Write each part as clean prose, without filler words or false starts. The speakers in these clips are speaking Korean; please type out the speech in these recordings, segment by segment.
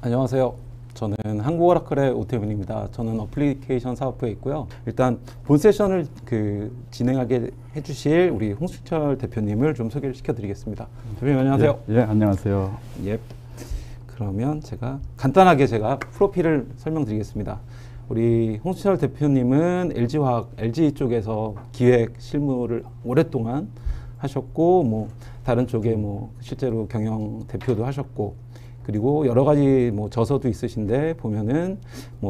안녕하세요. 저는 한국오라클의 오태훈입니다. 저는 어플리케이션 사업부에 있고요. 일단 본 세션을 진행하게 해주실 우리 홍수철 대표님을 좀 소개를 시켜드리겠습니다. 대표님 안녕하세요. 예, 안녕하세요. 예. 그러면 제가 간단하게 프로필을 설명드리겠습니다. 우리 홍수철 대표님은 LG 쪽에서 기획 실무를 오랫동안 하셨고, 다른 쪽에 실제로 경영 대표도 하셨고, 그리고 여러 가지 저서도 있으신데 보면은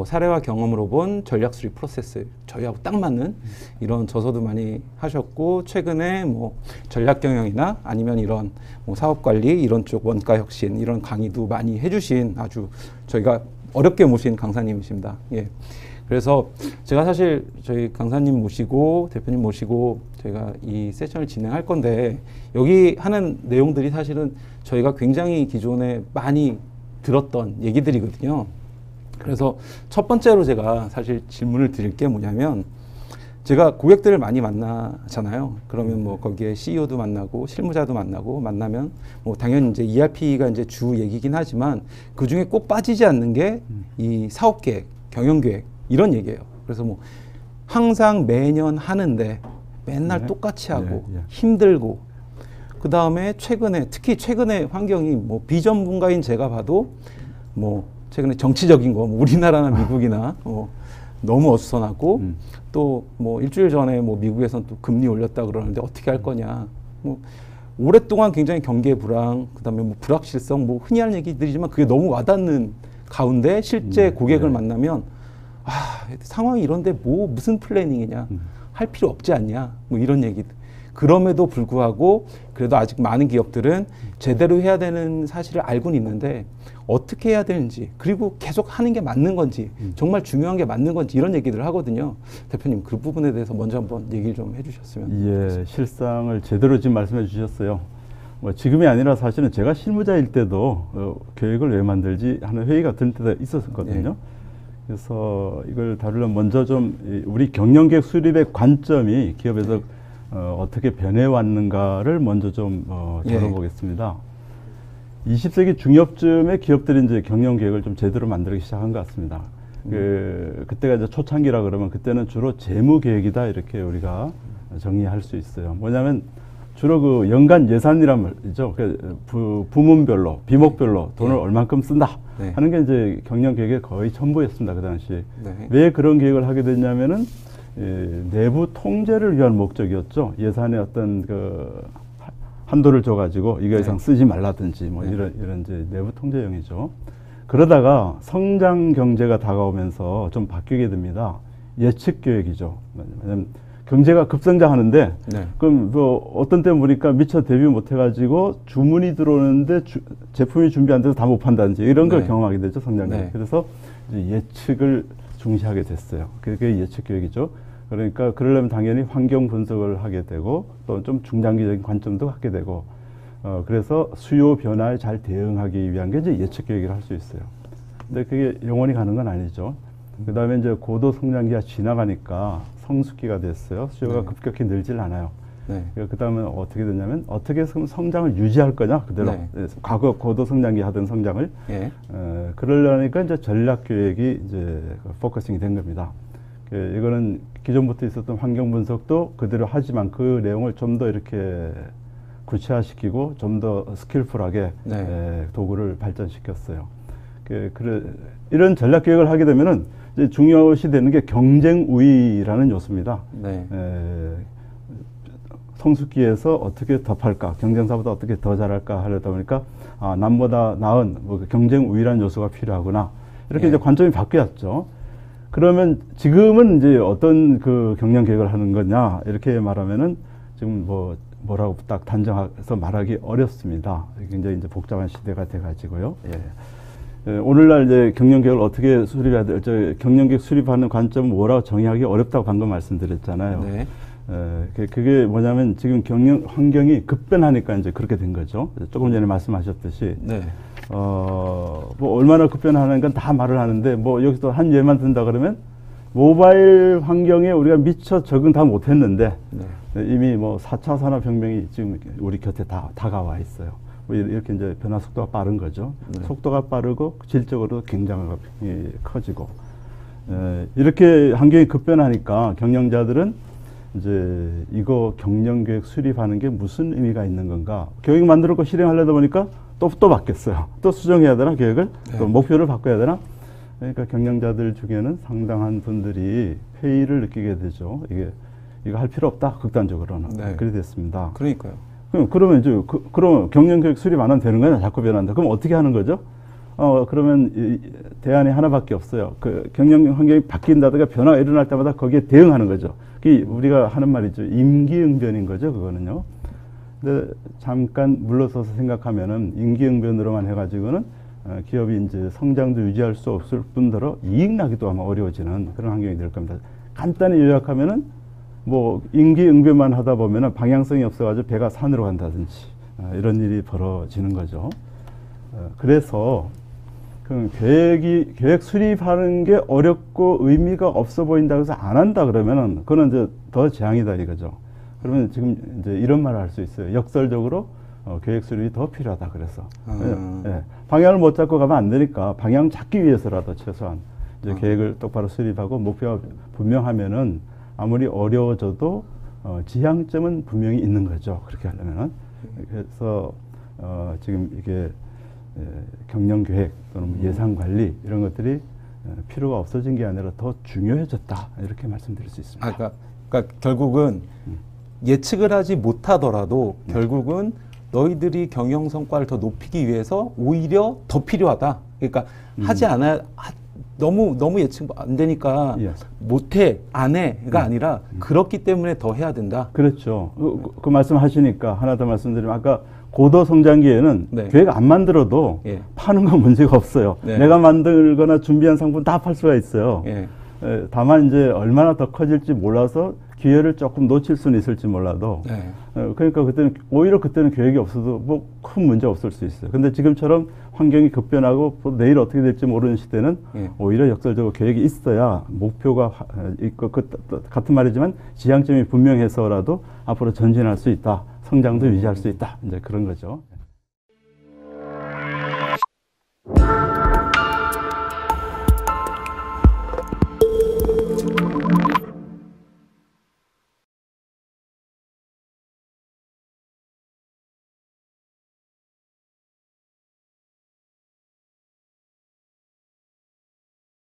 사례와 경험으로 본 전략 수립 프로세스, 저희하고 딱 맞는 이런 저서도 많이 하셨고, 최근에 전략 경영이나 아니면 이런 사업 관리 이런 쪽 원가 혁신 이런 강의도 많이 해주신 아주 저희가 어렵게 모신 강사님이십니다. 예. 그래서 제가 사실 저희 강사님 모시고 대표님 모시고 저희가 이 세션을 진행할 건데, 여기 하는 내용들이 사실은 저희가 굉장히 기존에 많이 들었던 얘기들이거든요. 그래서 첫 번째로 제가 사실 질문을 드릴 게 뭐냐면, 제가 고객들을 많이 만나잖아요. 그러면 거기에 CEO도 만나고 실무자도 만나면 당연히 이제 ERP가 이제 주 얘기긴 하지만 그 중에 꼭 빠지지 않는 게 이 사업 계획, 경영 계획 이런 얘기예요. 그래서 항상 매년 하는데 맨날 똑같이 하고 힘들고, 그 다음에 특히 최근에 환경이 비전문가인 제가 봐도 최근에 정치적인 거 우리나라나 미국이나 너무 어수선하고, 또 일주일 전에 미국에서는 또 금리 올렸다 그러는데 어떻게 할 거냐, 오랫동안 굉장히 경계 불황, 그다음에 불확실성, 흔히 하는 얘기들이지만 그게 너무 와닿는 가운데 실제 고객을 만나면 상황이 이런데 무슨 플래닝이냐, 할 필요 없지 않냐, 이런 얘기들. 그럼에도 불구하고 그래도 아직 많은 기업들은 제대로 해야 되는 사실을 알고는 있는데 어떻게 해야 되는지, 그리고 계속 하는 게 맞는 건지, 정말 중요한 게 맞는 건지 이런 얘기들을 하거든요. 대표님, 그 부분에 대해서 먼저 한번 얘기를 좀 해주셨으면. 예, 실상을 제대로 지금 말씀해 주셨어요. 지금이 아니라 사실은 제가 실무자일 때도 계획을 왜 만들지 하는 회의가 들 때가 있었거든요. 네. 그래서 이걸 다루려면 먼저 좀 우리 경영계획 수립의 관점이 기업에서 어떻게 변해왔는가를 먼저 좀 다뤄보겠습니다. 20세기 중엽쯤에 기업들이 이제 경영계획을 좀 제대로 만들기 시작한 것 같습니다. 그때가 이제 초창기라 그러면 그때는 주로 재무계획이다 이렇게 우리가 정의할 수 있어요. 뭐냐면 주로 그 연간 예산이란 말이죠. 부문별로, 비목별로 돈을 얼만큼 쓴다 하는 게 이제 경영계획의 거의 전부였습니다. 그 당시. 왜 그런 계획을 하게 됐냐면은 내부 통제를 위한 목적이었죠. 예산의 어떤 한도를 줘가지고 이거 이상 쓰지 말라든지 이런 이제 내부 통제용이죠. 그러다가 성장 경제가 다가오면서 좀 바뀌게 됩니다. 예측 계획이죠. 왜냐면 경제가 급성장하는데 그럼 어떤 때 보니까 미처 대비 못 해가지고 주문이 들어오는데 제품이 준비 안 돼서 다 못 판다든지 이런 걸 경험하게 되죠. 성장 계획. 그래서 이제 예측을 중시하게 됐어요. 그게 예측 계획이죠. 그러니까 그러려면 당연히 환경 분석을 하게 되고 또 좀 중장기적인 관점도 갖게 되고, 그래서 수요 변화에 잘 대응하기 위한 게 이제 예측 계획을 할 수 있어요. 근데 그게 영원히 가는 건 아니죠. 그 다음에 이제 고도 성장기가 지나가니까 성숙기가 됐어요. 수요가 급격히 늘질 않아요. 그 다음에 어떻게 됐냐면 어떻게 성장을 유지할 거냐 그대로. 과거 고도 성장기 하던 성장을. 그러려니까 이제 전략 계획이 이제 포커싱이 된 겁니다. 이거는 기존부터 있었던 환경 분석도 그대로 하지만 그 내용을 좀 더 이렇게 구체화시키고 좀 더 스킬풀하게 도구를 발전시켰어요. 이런 전략 계획을 하게 되면은 이제 중요시 되는 게 경쟁 우위라는 요소입니다. 성숙기에서 어떻게 더 팔까, 경쟁사보다 어떻게 더 잘할까 하려다 보니까 남보다 나은 경쟁 우위라는 요소가 필요하구나, 이렇게 이제 관점이 바뀌었죠. 그러면 지금은 이제 어떤 그 경영 계획을 하는 거냐 이렇게 말하면은 지금 뭐라고 딱 단정해서 말하기 어렵습니다. 굉장히 이제 복잡한 시대가 돼가지고요. 오늘날 이제 경영 계획을 어떻게 수립해야 될지, 경영 계획 수립하는 관점은 뭐라고 정의하기 어렵다고 방금 말씀드렸잖아요. 그게 뭐냐면 지금 경영 환경이 급변하니까 이제 그렇게 된 거죠. 조금 전에 말씀하셨듯이. 얼마나 급변하는 건 다 말을 하는데, 여기서 한 예만 든다 그러면 모바일 환경에 우리가 미처 적응 다 못했는데 이미 4차 산업혁명이 지금 우리 곁에 다 다가와 있어요. 뭐 이렇게 이제 변화 속도가 빠른 거죠. 네. 속도가 빠르고 질적으로 굉장히 커지고 이렇게 환경이 급변하니까 경영자들은 이제 이거 경영계획 수립하는 게 무슨 의미가 있는 건가? 계획 만들었고 실행하려다 보니까 또 바뀌었어요. 또 수정해야 되나 계획을? 네. 또 목표를 바꿔야 되나? 그러니까 경영자들 중에는 상당한 분들이 회의를 느끼게 되죠. 이거 할 필요 없다. 극단적으로는 네. 그래 됐습니다. 그러니까요. 그러면 이제 그러면 경영계획 수립 안 하면 되는 거냐? 자꾸 변한다. 그럼 어떻게 하는 거죠? 그러면 대안이 하나밖에 없어요. 그 경영 환경이 바뀐다든가 변화가 일어날 때마다 거기에 대응하는 거죠. 그게 우리가 하는 말이죠. 임기응변인 거죠. 그거는요. 근데 잠깐 물러서서 생각하면은 임기응변으로만 해가지고는 기업이 이제 성장도 유지할 수 없을 뿐더러 이익 나기도 아마 어려워지는 그런 환경이 될 겁니다. 간단히 요약하면은 뭐 임기응변만 하다 보면은 방향성이 없어가지고 배가 산으로 간다든지 이런 일이 벌어지는 거죠. 그래서 그 계획 수립하는 게 어렵고 의미가 없어 보인다고 해서 안 한다 그러면은 그거는 이제 더 재앙이다 이거죠. 그러면 지금 이제 이런 말을 할 수 있어요. 역설적으로 계획 수립이 더 필요하다 그래서 방향을 못 잡고 가면 안 되니까 방향 잡기 위해서라도 최소한 이제 계획을 똑바로 수립하고 목표가 분명하면은 아무리 어려워져도 지향점은 분명히 있는 거죠. 그렇게 하려면은 그래서 지금 이게 경영계획 또는 예산관리 이런 것들이 필요가 없어진 게 아니라 더 중요해졌다 이렇게 말씀드릴 수 있습니다. 그러니까 결국은 예측을 하지 못하더라도 결국은 너희들이 경영 성과를 더 높이기 위해서 오히려 더 필요하다. 그러니까 하지 않아야 너무 예측 안 되니까 못해 안 해가 아니라 그렇기 때문에 더 해야 된다. 그렇죠. 그 말씀하시니까 하나 더 말씀드리면 아까 고도 성장기에는 계획 안 만들어도 파는 건 문제가 없어요. 내가 만들거나 준비한 상품 다 팔 수가 있어요. 다만 이제 얼마나 더 커질지 몰라서 기회를 조금 놓칠 수는 있을지 몰라도 그러니까 그때는 계획이 없어도 뭐 큰 문제 없을 수 있어요. 근데 지금처럼 환경이 급변하고 내일 어떻게 될지 모르는 시대는 오히려 역설적으로 계획이 있어야 목표가 있고 같은 말이지만 지향점이 분명해서라도 앞으로 전진할 수 있다. 성장도 유지할 수 있다. 이제 그런 거죠.